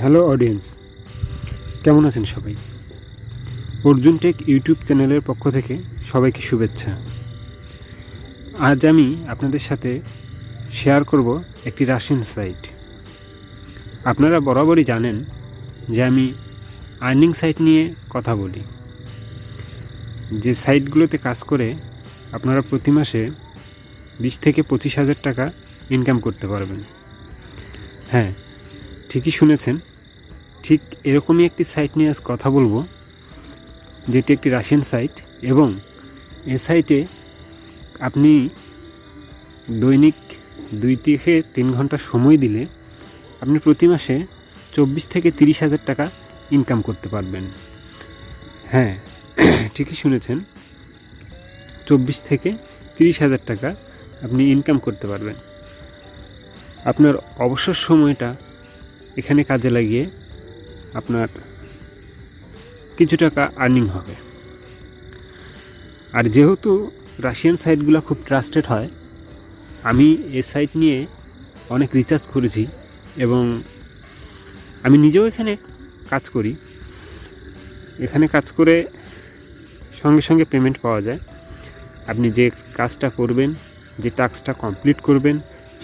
Hello audience, কেমন আছেন সবাই? অর্জুন টেক ইউটিউব চ্যানেলের পক্ষ থেকে সবাইকে শুভেচ্ছা। আজ আমি আপনাদের সাথে শেয়ার করব একটি রাশিয়ান সাইট। আপনারা বরাবরই জানেন যে আমি আর্নিং সাইট নিয়ে কথা বলি, যে সাইটগুলোতে কাজ করে আপনারা প্রতি মাসে 20 থেকে 25,000 টাকা ইনকাম করতে পারবেন। হ্যাঁ, ঠিকই শুনেছেন, ঠিক এরকমই একটি সাইট নিয়ে আজ কথা বলবো, যেটি একটি রাশিয়ান সাইট এবং এই সাইটে আপনি দৈনিক 2 থেকে 3 ঘন্টা সময় দিলে আপনি প্রতি মাসে 24 থেকে 30,000 টাকা ইনকাম করতে পারবেন। হ্যাঁ, ঠিকই শুনেছেন, 24 থেকে 30,000 টাকা আপনি ইনকাম করতে পারবেন। আপনার অবসর সময়টা এখানে কাজে লাগিয়ে আপনার কিছু টাকা আর্নিং হবে। আর যেহেতু রাশিয়ান সাইটগুলো খুব ট্রাস্টেড হয়, আমি এই সাইট নিয়ে অনেক রিসার্চ করেছি এবং আমি নিজেও এখানে কাজ করি। এখানে কাজ করে সঙ্গে সঙ্গে পেমেন্ট পাওয়া যায়। আপনি যে কাজটা করবেন, যে টাস্কটা কমপ্লিট করবেন,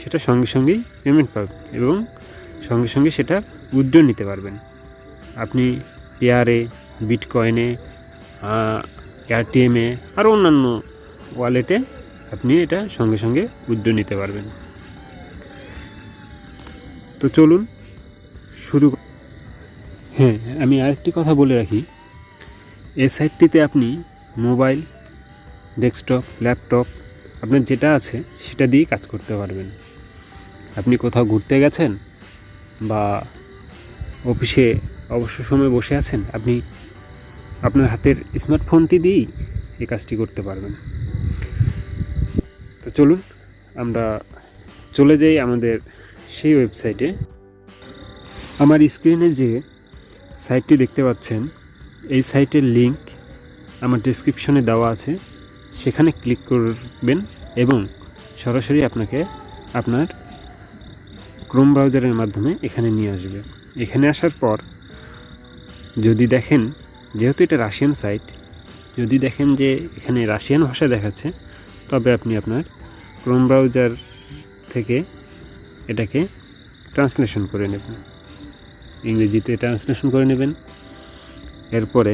সেটা সঙ্গে সঙ্গেই পেমেন্ট পাবেন এবং সঙ্গে সঙ্গে সেটা উইথড্র নিতে পারবেন। আপনি পেয়ারে, বিটকয়েনে, এআরটিএমে আর অন্যান্য ওয়ালেটে আপনি এটা সঙ্গে সঙ্গে উইথড্র নিতে পারবেন। তো চলুন শুরু। হ্যাঁ, আমি আরেকটি কথা বলে রাখি, এই সাইটটিতে আপনি মোবাইল, ডেস্কটপ, ল্যাপটপ আপনার যেটা আছে সেটা দিয়েই কাজ করতে পারবেন। আপনি কোথাও ঘুরতে গেছেন বা অফিসে অবসর সময় বসে আছেন, আপনি আপনার হাতের স্মার্টফোনটি দিয়েই এই কাজটি করতে পারবেন। তো চলুন আমরা চলে যাই আমাদের সেই ওয়েবসাইটে। আমার স্ক্রিনে যে সাইটটি দেখতে পাচ্ছেন, এই সাইটের লিংক আমার ডেসক্রিপশনে দেওয়া আছে, সেখানে ক্লিক করবেন এবং সরাসরি আপনাকে আপনার ক্রোম ব্রাউজারের মাধ্যমে এখানে নিয়ে আসবে। এখানে আসার পর যদি দেখেন, যেহেতু এটা রাশিয়ান সাইট, যদি দেখেন যে এখানে রাশিয়ান ভাষা দেখাচ্ছে, তবে আপনি আপনার ক্রোম ব্রাউজার থেকে এটাকে ট্রান্সলেশন করে নেবেন, ইংরেজিতে ট্রান্সলেশন করে নেবেন। এরপরে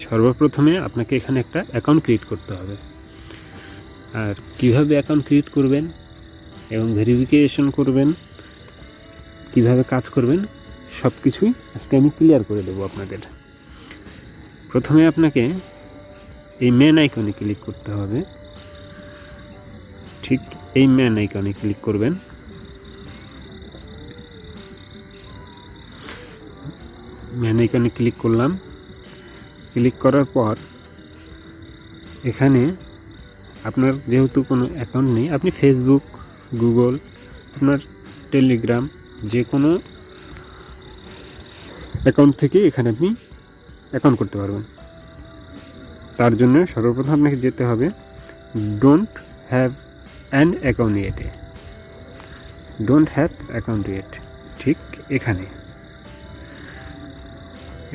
সর্বপ্রথমে আপনাকে এখানে একটা অ্যাকাউন্ট ক্রিয়েট করতে হবে। আর কিভাবে অ্যাকাউন্ট ক্রিয়েট করবেন এবং ভেরিফিকেশন করবেন, কিভাবে কাজ করবেন, সব কিছুই আজকে আমি ক্লিয়ার করে দেবো আপনাদের। প্রথমে আপনাকে এই মেন আইকনে ক্লিক করতে হবে। ঠিক এই মেন আইকনে ক্লিক করবেন। মেন আইকনে ক্লিক করলাম। ক্লিক করার পর এখানে আপনার যেহেতু কোনো অ্যাকাউন্ট নেই, আপনি ফেসবুক, গুগল, আপনার টেলিগ্রাম, যে কোনো অ্যাকাউন্ট থেকে এখানে আপনি অ্যাকাউন্ট করতে পারবেন। তার জন্য সর্বপ্রথম আপনাকে যেতে হবে ডোন্ট হ্যাভ অ্যান অ্যাকাউন্ট ইয়েটে, ডোন্ট হ্যাভ অ্যাকাউন্ট ইয়েট, ঠিক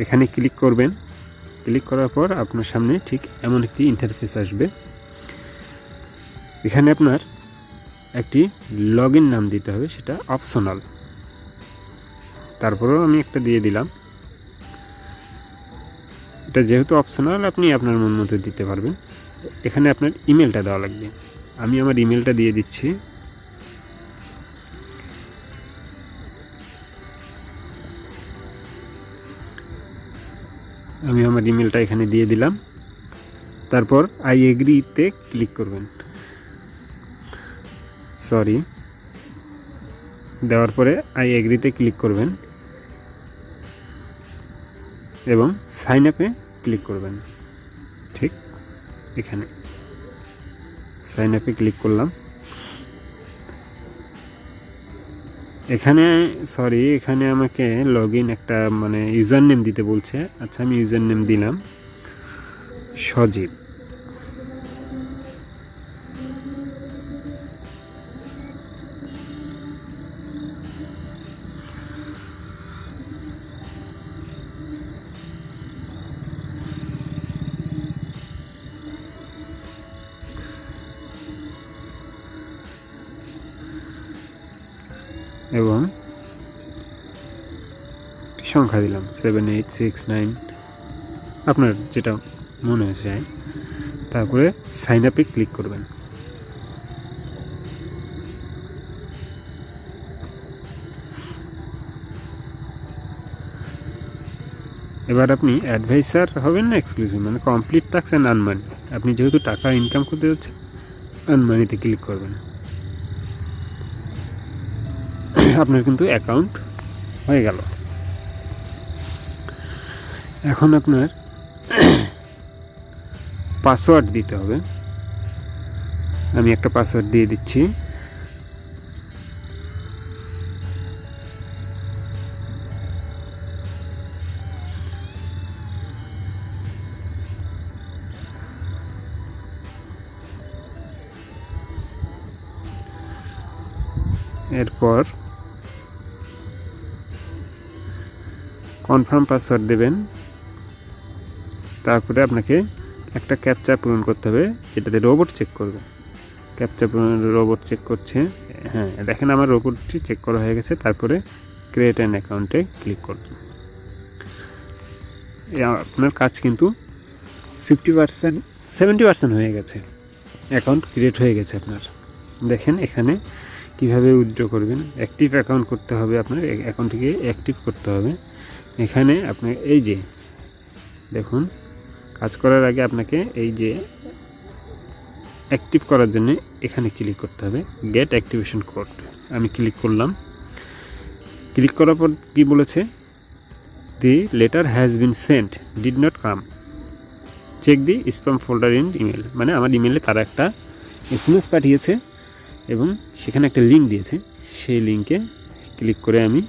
এখানে ক্লিক করবেন। ক্লিক করার পর আপনার সামনে ঠিক এমন একটি ইন্টারফেস আসবে। এখানে আপনার একটি লগ ইন নাম দিতে হবে, সেটা অপশনাল। তারপরেও আমি একটা দিয়ে দিলাম। এটা যেহেতু অপশনাল, আপনি আপনার মন মতো দিতে পারবেন। এখানে আপনার ইমেলটা দেওয়া লাগবে। আমি আমার ইমেলটা দিয়ে দিচ্ছি। আমি আমার ইমেলটা এখানে দিয়ে দিলাম। তারপর আই এগ্রিতে ক্লিক করবেন। দেওয়ার পরে আই এগ্রিতে ক্লিক করবেন এবং সাইন আপে ক্লিক করবেন। ঠিক এখানে সাইন আপে ক্লিক করলাম। এখানে আমাকে লগ ইন একটা ইউজার নেম দিতে বলছে। আচ্ছা, আমি ইউজার নেম দিলাম সজীব। এবং সংখ্যা দিলাম 7869, আপনার যেটা মনে হয়। তারপরে সাইন আপে ক্লিক করবেন। এবার আপনি অ্যাডভাইসার হবেন না এক্সক্লুসিভ, মানে কমপ্লিট টাস্ক অ্যান্ড আনমানি। আপনি যেহেতু টাকা ইনকাম করতে যাচ্ছেন, আনমানিতে ক্লিক করবেন। আপনার কিন্তু অ্যাকাউন্ট হয়ে গেল। এখন আপনার পাসওয়ার্ড দিতে হবে। আমি একটা পাসওয়ার্ড দিয়ে দিচ্ছি। এরপর কনফার্ম পাসওয়ার্ড দেবেন। তারপরে আপনাকে একটা ক্যাপচা পূরণ করতে হবে, যেটাতে রোবট চেক করবে। ক্যাপচা পূরণ রোবট চেক করছে। হ্যাঁ, দেখেন আমার রোবটটি চেক করা হয়ে গেছে। তারপরে ক্রিয়েট অ্যান অ্যাকাউন্টে ক্লিক করবেন। আপনার কাজ কিন্তু 50%, 70% হয়ে গেছে। অ্যাকাউন্ট ক্রিয়েট হয়ে গেছে আপনার। দেখেন এখানে কিভাবে উইথড্র করবেন। অ্যাক্টিভ অ্যাকাউন্ট করতে হবে, আপনার অ্যাকাউন্টটিকে অ্যাক্টিভ করতে হবে। এখানে আপনার এই যে দেখুন, কাজ করার আগে আপনাকে এই যে অ্যাক্টিভ করার জন্য এখানে ক্লিক করতে হবে, গেট অ্যাক্টিভেশন কোড। আমি ক্লিক করলাম। ক্লিক করার পর কী বলেছে, the letter has been sent, did not come, check the spam folder in email. মানে আমার ইমেলে তারা একটা SMS পাঠিয়েছে এবং সেখানে একটা লিঙ্ক দিয়েছে। সেই লিঙ্কে ক্লিক করে আমি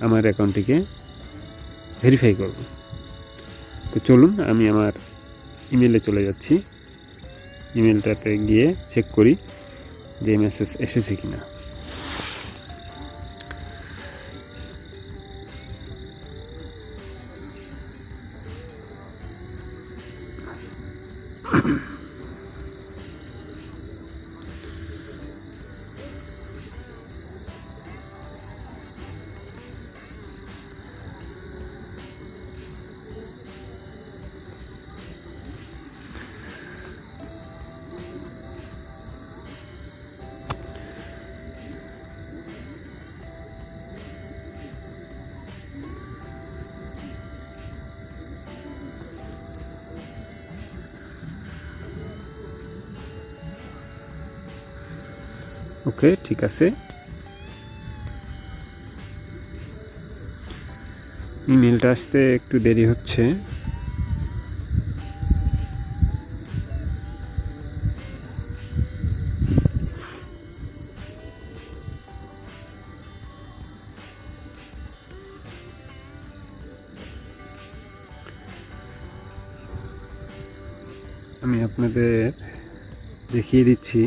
আমার অ্যাকাউন্টটিকে ভেরিফাই করব। তো চলুন আমি আমার ইমেলে চলে যাচ্ছি। ইমেলটাতে গিয়ে চেক করি যে মেসেজ এসেছে কিনা। ওকে, ঠিক আছে। ইমেলটা আসতে একটু দেরি হচ্ছে। আমি আপনাদের দেখিয়ে দিচ্ছি।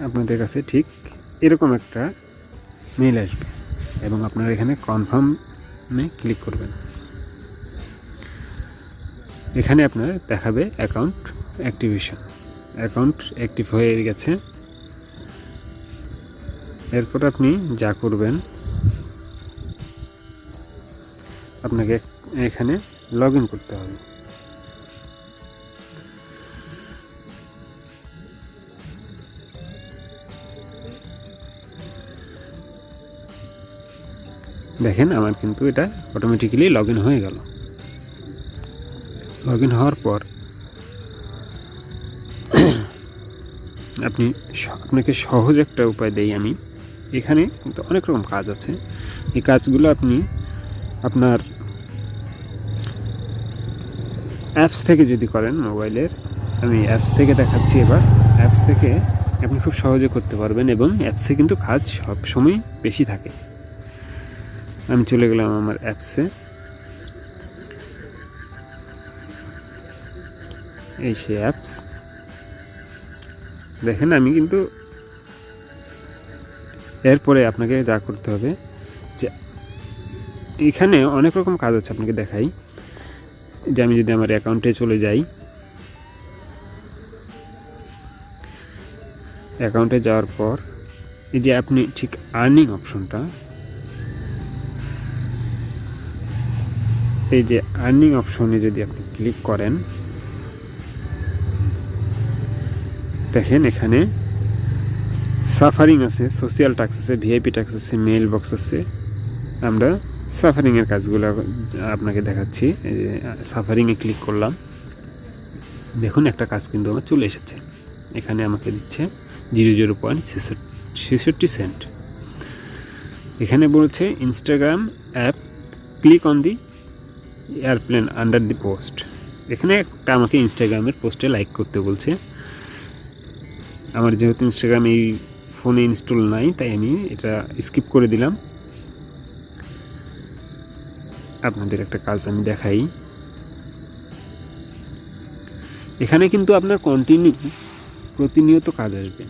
আপনাদের কাছে ঠিক এরকম একটা মেইল আসবে এবং আপনারা এখানে কনফার্মে ক্লিক করবেন। এখানে আপনার দেখাবে অ্যাকাউন্ট অ্যাক্টিভেশন, অ্যাকাউন্ট অ্যাক্টিভ হয়ে গেছে। এরপর আপনি যা করবেন, আপনাকে এখানে লগ ইন করতে হবে। দেখেন আমার কিন্তু এটা অটোমেটিক্যালি লগ ইন হয়ে গেল। লগ ইন হওয়ার পর আপনাকে সহজ একটা উপায় দেই আমি। এখানে কিন্তু অনেক রকম কাজ আছে। এই কাজগুলো আপনি আপনার অ্যাপস থেকে যদি করেন মোবাইলের, আমি অ্যাপস থেকে দেখাচ্ছি। এবার অ্যাপস থেকে আপনি খুব সহজে করতে পারবেন এবং অ্যাপসে কিন্তু কাজ সবসময় বেশি থাকে। আমি চলে গেলাম আমার অ্যাপসে। এই সেই অ্যাপস। দেখেন আমি কিন্তু এরপরে আপনাকে যা করতে হবে যে এখানে অনেক রকম কাজ আছে, আপনাকে দেখাই। যে আমি যদি আমার অ্যাকাউন্টে চলে যাই, অ্যাকাউন্টে যাওয়ার পর এই যে আপনি ঠিক আর্নিং অপশনটা, এই যে আর্নিং অপশনে যদি আপনি ক্লিক করেন, দেখেন এখানে সাফারিং আছে, সোশ্যাল ট্যাক্স আছে, ভিআইপি ট্যাক্স আছে, মেইল বক্স আছে। আমরা সাফারিংয়ের কাজগুলো আপনাকে দেখাচ্ছি। এই যে সাফারিংয়ে ক্লিক করলাম, দেখুন একটা কাজ কিন্তু আমার চলে এসেছে। এখানে আমাকে দিচ্ছে 0.66 এখানে বলছে Instagram app, click on the airplane under the post. এখানে একটা আমাকে ইনস্টাগ্রামের পোস্টে লাইক করতে বলছে। আমার যেহেতু ইনস্টাগ্রাম এই ফোনে ইনস্টল নাই, তাই আমি এটা স্কিপ করে দিলাম। আপনাদের একটা কাজ আমি দেখাই। এখানে কিন্তু আপনার প্রতিনিয়ত কাজ আসবে,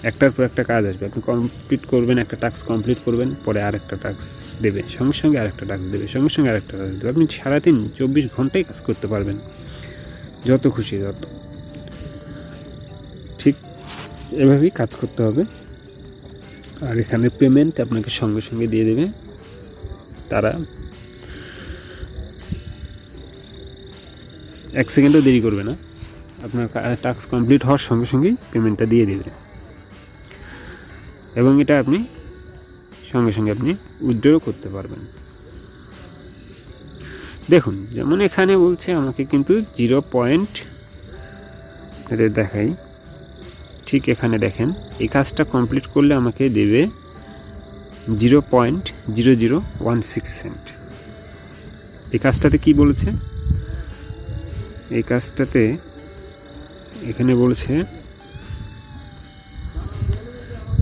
একটার পর একটা কাজ আসবে। আপনি কমপ্লিট করবেন, একটা টাস্ক কমপ্লিট করবেন, পরে আরেকটা টাস্ক দেবে, সঙ্গে সঙ্গে আরেকটা টাস্ক দেবে, সঙ্গে সঙ্গে আরেকটা টাস্ক দেবে। আপনি সারাদিন 24 ঘন্টাই কাজ করতে পারবেন, যত খুশি তত। ঠিক এভাবেই কাজ করতে হবে। আর এখানে পেমেন্ট আপনাকে সঙ্গে সঙ্গে দিয়ে দেবে তারা, 1 সেকেন্ডও দেরি করবে না। আপনার টাস্ক কমপ্লিট হওয়ার সঙ্গে সঙ্গেই পেমেন্টটা দিয়ে দেবে, এবং এটা আপনি সঙ্গে সঙ্গে আপনি উইথড্র করতে পারবেন। দেখুন যেমন এখানে বলছে আমাকে কিন্তু 0. দেখাই, ঠিক এখানে দেখেন এই কাজটা কমপ্লিট করলে আমাকে দেবে 0.0016 এই কাজটাতে কি বলেছে, এই কাজটাতে এখানে বলেছে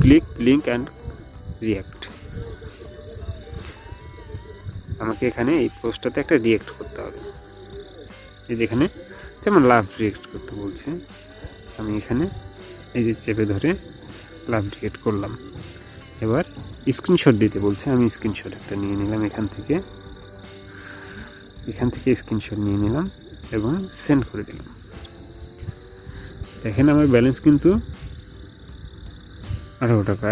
ক্লিক লিঙ্ক অ্যান্ড রিঅ্যাক্ট। আমাকে এখানে এই পোস্টটাতে একটা রিঅ্যাক্ট করতে হবে। এই যেখানে যেমন লাভ রিঅ্যাক্ট করতে বলছে, আমি এখানে এই যে চেপে ধরে লাভ রিঅ্যাক্ট করলাম। এবার স্ক্রিনশট দিতে বলছে, আমি স্ক্রিনশট একটা নিয়ে নিলাম এখান থেকে স্ক্রিনশট নিয়ে নিলাম এবং সেন্ড করে দিলাম। দেখেন আমার ব্যালেন্স কিন্তু 18 টাকা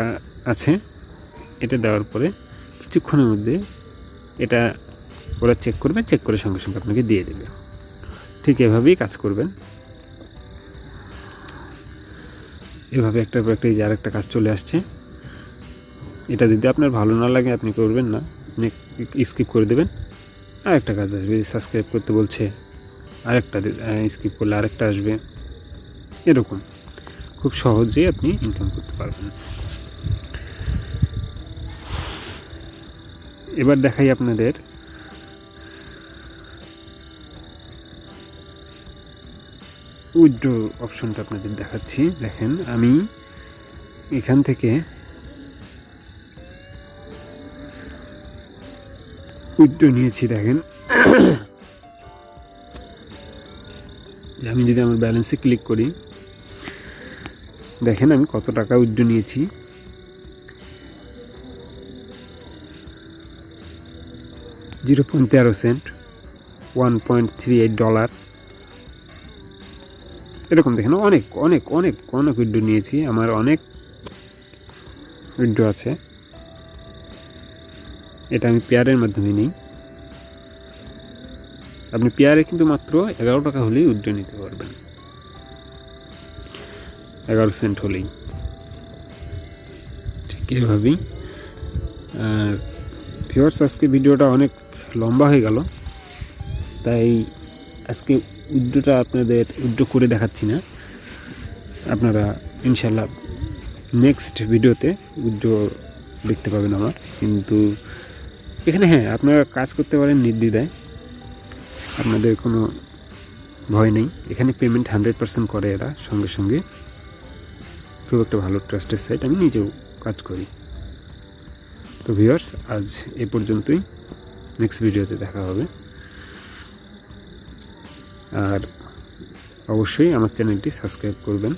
আছে। এটা দেওয়ার পরে কিছুক্ষণের মধ্যে এটা ওরা চেক করবে, চেক করে সঙ্গে সঙ্গে আপনাকে দিয়ে দেবে। ঠিক এভাবেই কাজ করবেন। এভাবে একটার পর একটা এই যে আরেকটা কাজ চলে আসছে। এটা যদি আপনার ভালো না লাগে আপনি করবেন না, আপনি স্কিপ করে দেবেন। আরেকটা কাজ আসবে, সাবস্ক্রাইব করতে বলছে, আরেকটা স্কিপ করলে আরেকটা আসবে। এরকম খুব সহজেই আপনি ইনকাম করতে পারবেন। এবার দেখাই আপনাদের উইথড্র অপশনটা আপনাদের দেখাচ্ছি। দেখেন আমি এখান থেকে উইথড্র নিয়েছি। দেখেন আমি যদি আমার ব্যালেন্সে ক্লিক করি, দেখেন আমি কত টাকা উইথড্র নিয়েছি। $0.13, $1.38 এরকম। দেখেন অনেক অনেক অনেক অনেক উইথড্র নিয়েছি, আমার অনেক উইথড্র আছে। এটা আমি পেয়ারের মাধ্যমে নিই। আপনি পেয়ারে কিন্তু মাত্র 11 টাকা হলেই উইথড্র নিতে পারবেন, 11 সেন্ট হলেই। ঠিক এভাবেই। আর ভিউয়ার্স, আজকে ভিডিওটা অনেক লম্বা হয়ে গেল, তাই আজকে উইথড্রটা আপনাদের উইথড্র করে দেখাচ্ছি না। আপনারা ইনশাল্লাহ নেক্সট ভিডিওতে উইথড্র দেখতে পাবেন আমার। কিন্তু এখানে হ্যাঁ, আপনারা কাজ করতে পারেন নির্দ্বিধায়, আপনাদের কোনো ভয় নেই। এখানে পেমেন্ট 100% করে এরা সঙ্গে সঙ্গে। খুব একটা ভালো ট্রাস্টেড সাইট, আমি নিজেও কাজ করি। তো ভিউয়ার্স, আজ এ পর্যন্তই। নেক্সট ভিডিওতে দেখা হবে। আর অবশ্যই আমার চ্যানেলটি সাবস্ক্রাইব করবেন।